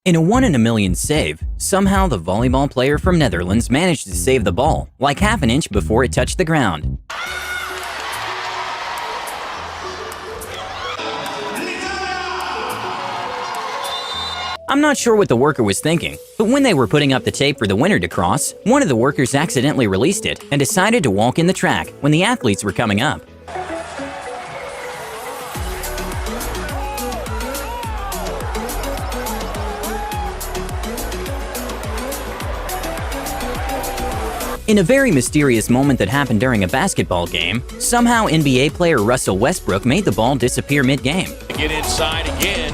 In a 1 in a million save, somehow the volleyball player from Netherlands managed to save the ball, like half an inch before it touched the ground. I'm not sure what the worker was thinking, but when they were putting up the tape for the winner to cross, one of the workers accidentally released it and decided to walk in the track when the athletes were coming up. In a very mysterious moment that happened during a basketball game, somehow NBA player Russell Westbrook made the ball disappear mid-game. Get inside again.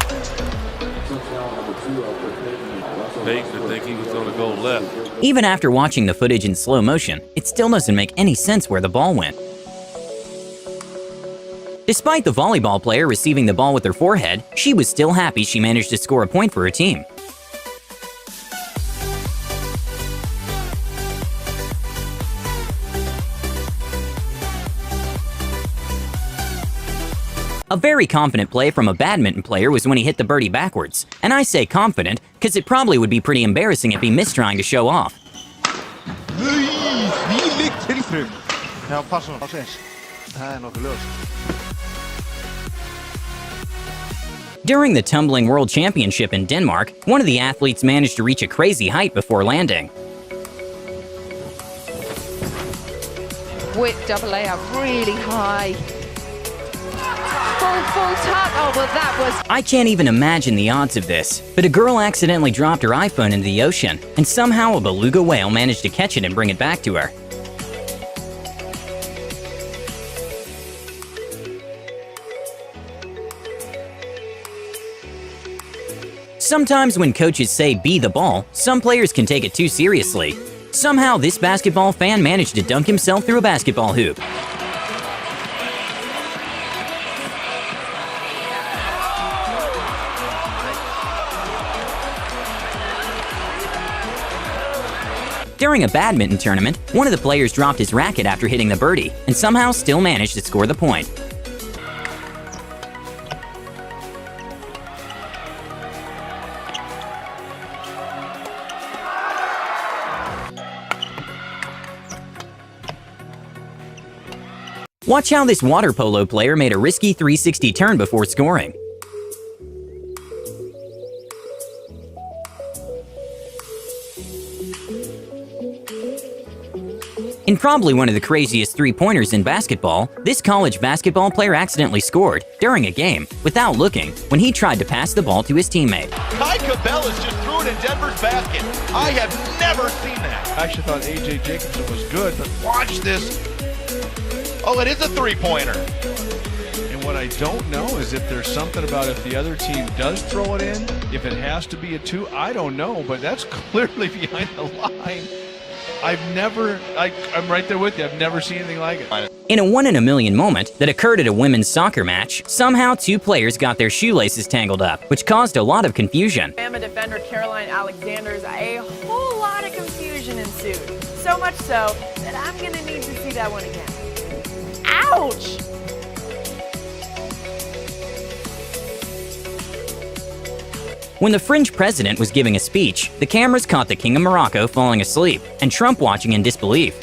Fake to think he was going to go left. Even after watching the footage in slow motion, it still doesn't make any sense where the ball went. Despite the volleyball player receiving the ball with her forehead, she was still happy she managed to score a point for her team. A very confident play from a badminton player was when he hit the birdie backwards. And I say confident because it probably would be pretty embarrassing if he missed trying to show off. During the tumbling world championship in Denmark, one of the athletes managed to reach a crazy height before landing. Whip double layup really high. Full tuck. Oh, well, that was... I can't even imagine the odds of this, but a girl accidentally dropped her iPhone into the ocean, and somehow a beluga whale managed to catch it and bring it back to her. Sometimes when coaches say be the ball, some players can take it too seriously. Somehow this basketball fan managed to dunk himself through a basketball hoop. During a badminton tournament, one of the players dropped his racket after hitting the birdie, and somehow still managed to score the point. Watch how this water polo player made a risky 360 turn before scoring. In probably one of the craziest three-pointers in basketball, this college basketball player accidentally scored, during a game, without looking, when he tried to pass the ball to his teammate. Kai Cabela's just threw it in Denver's basket. I have never seen that. I actually thought A.J. Jacobson was good, but Watch this. Oh, it is a three-pointer. and what I don't know is if there's something about if the other team does throw it in, if it has to be a two, I don't know, but that's clearly behind the line. I'm right there with you. I've never seen anything like it. In a 1 in a million moment that occurred at a women's soccer match, somehow two players got their shoelaces tangled up, which caused a lot of confusion. Alabama defender Caroline Alexander's a whole lot of confusion ensued. So much so that I'm gonna need to see that one again. Ouch! When the French president was giving a speech, the cameras caught the King of Morocco falling asleep and Trump watching in disbelief.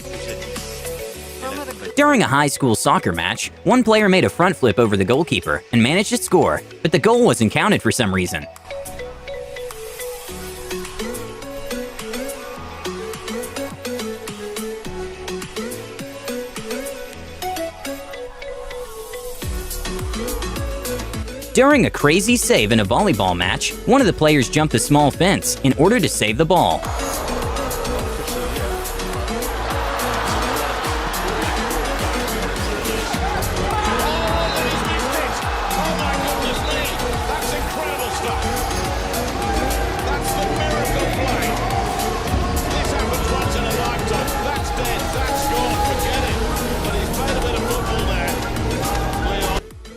During a high school soccer match, one player made a front flip over the goalkeeper and managed to score, but the goal wasn't counted for some reason. During a crazy save in a volleyball match, one of the players jumped a small fence in order to save the ball.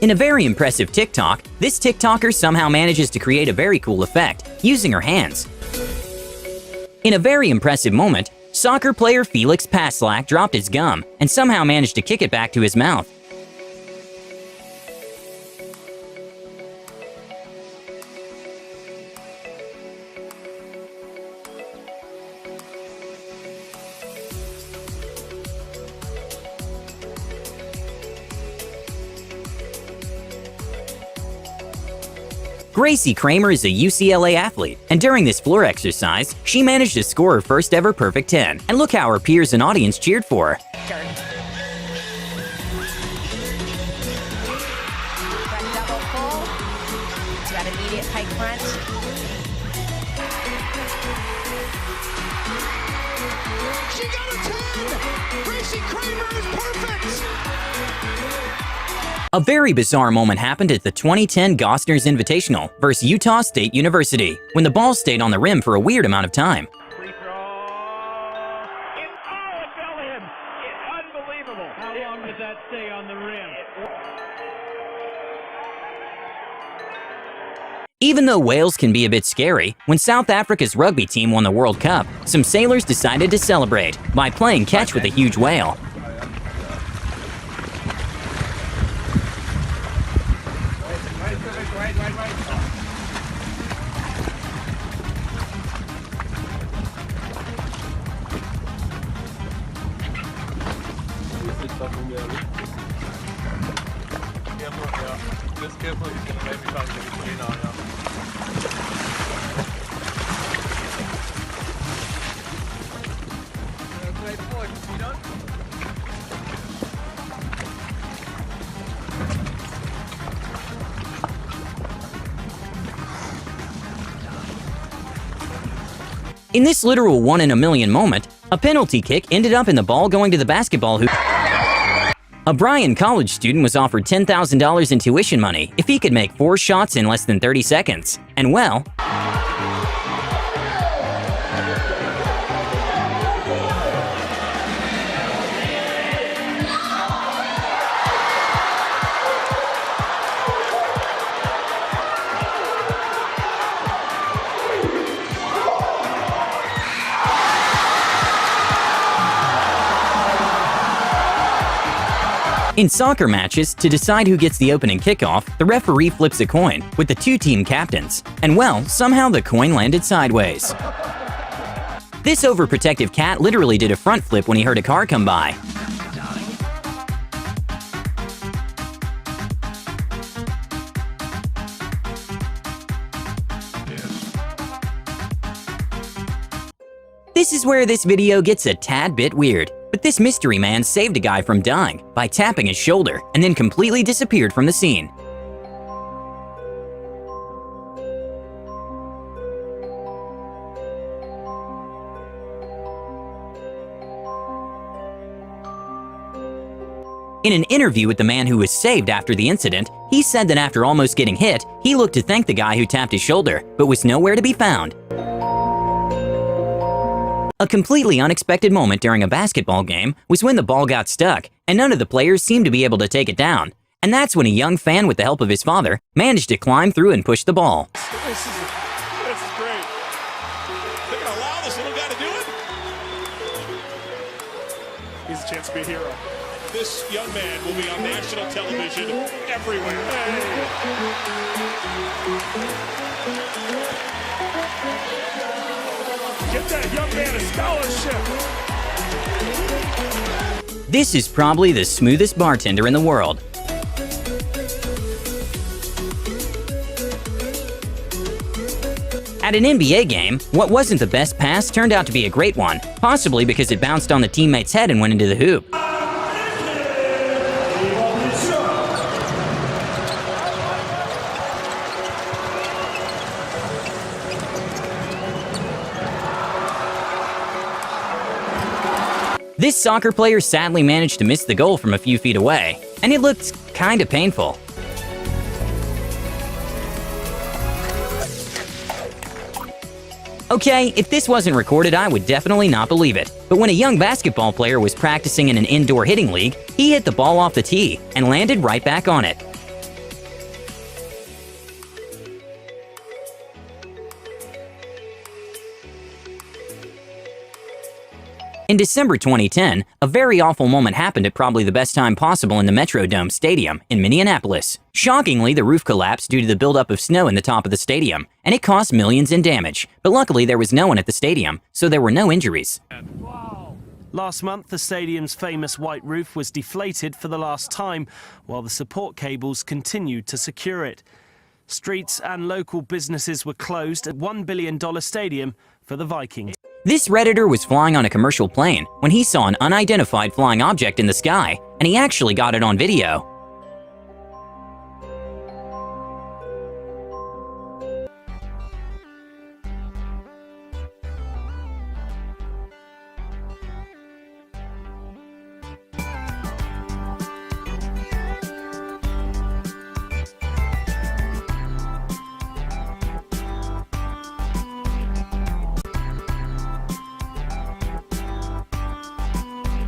In a very impressive TikTok, this TikToker somehow manages to create a very cool effect, using her hands. In a very impressive moment, soccer player Felix Paslak dropped his gum and somehow managed to kick it back to his mouth. Gracie Kramer is a UCLA athlete, and during this floor exercise, she managed to score her first ever perfect 10. And look how her peers and audience cheered for her. Front double full. It's got immediate pike front. She got a 10! Gracie Kramer is perfect! A very bizarre moment happened at the 2010 Gostner's Invitational versus Utah State University, when the ball stayed on the rim for a weird amount of time. Free throw. It fell in. Unbelievable. How long does that stay on the rim? Even though Wales can be a bit scary, when South Africa's rugby team won the World Cup, some sailors decided to celebrate by playing catch with a huge whale. In this literal one-in-a-million moment, a penalty kick ended up in the ball going to the basketball hoop. A Bryan college student was offered $10,000 in tuition money if he could make 4 shots in less than 30 seconds. And well, in soccer matches, to decide who gets the opening kickoff, the referee flips a coin with the 2 team captains. And well, somehow the coin landed sideways. This overprotective cat literally did a front flip when he heard a car come by. This is where this video gets a tad bit weird. But this mystery man saved a guy from dying by tapping his shoulder and then completely disappeared from the scene. In an interview with the man who was saved after the incident, he said that after almost getting hit, he looked to thank the guy who tapped his shoulder, but was nowhere to be found. A completely unexpected moment during a basketball game was when the ball got stuck, and none of the players seemed to be able to take it down. And that's when a young fan, with the help of his father, managed to climb through and push the ball. This is great. They're going to allow this little guy to do it? He's a chance to be a hero. This young man will be on national television everywhere. Get that young man a scholarship. This is probably the smoothest bartender in the world. At an NBA game, what wasn't the best pass turned out to be a great one, possibly because it bounced on the teammate's head and went into the hoop. This soccer player sadly managed to miss the goal from a few feet away, and it looked kinda painful. Okay, if this wasn't recorded, I would definitely not believe it. But when a young basketball player was practicing in an indoor hitting league, he hit the ball off the tee and landed right back on it. In December 2010, a very awful moment happened at probably the best time possible in the Metrodome Stadium in Minneapolis. Shockingly, the roof collapsed due to the buildup of snow in the top of the stadium, and it caused millions in damage. But luckily, there was no one at the stadium, so there were no injuries. Last month, the stadium's famous white roof was deflated for the last time, while the support cables continued to secure it. Streets and local businesses were closed at $1 billion stadium for the Vikings. This Redditor was flying on a commercial plane when he saw an unidentified flying object in the sky, and he actually got it on video.